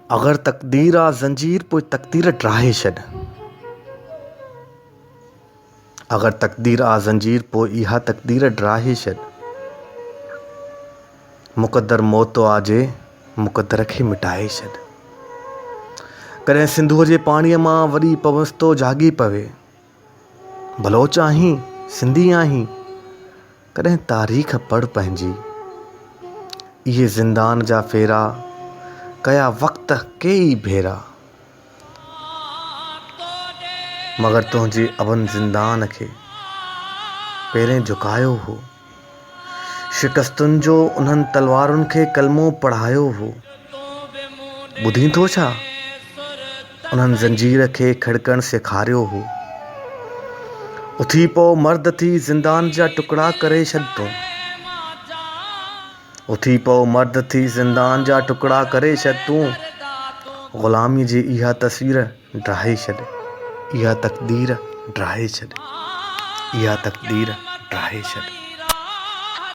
अगर तकदीर आ ज़ंजीर पोइ तकदीर ड्राहे छॾ। अगर तकदीर आ ज़ंजीर पोइ इहा तकदीर ड्राहे छॾ। मुक़दर मौत आजे मुक़दर खे मिटाए छॾ। कॾहिं सिंधूअ जे पाणीअ मां वॾी पवंस तो जागी पवे। बलोच आहीं सिंधी आहीं कॾहिं तारीख़ पढ़ पंहिंजी। इहे ज़िंदान जा फेरा कया वक़्त कई भेरा। मगर तुंहिंजे अबनि ज़िंदान खे पहिरें झुकायो हो। शिकस्तुनि जो उन्हनि तलवारुनि खे कलमो पढ़ायो हो। ॿुधी थो छा उन्हनि ज़ंजीर खे खिड़कण सेखारियो हो। उथी पओ मर्द थी ज़िंदान जा टुकड़ा करे छॾ तूं। उथी पओ मर्द थी ज़िंदान जा टुकड़ा करे छॾ तूं। ग़ुलामी जी इहा तस्वीर ड्राहे छॾ। इहा तकदीर ड्राहे छॾ। इहा तकदीर ड्राहे छॾ।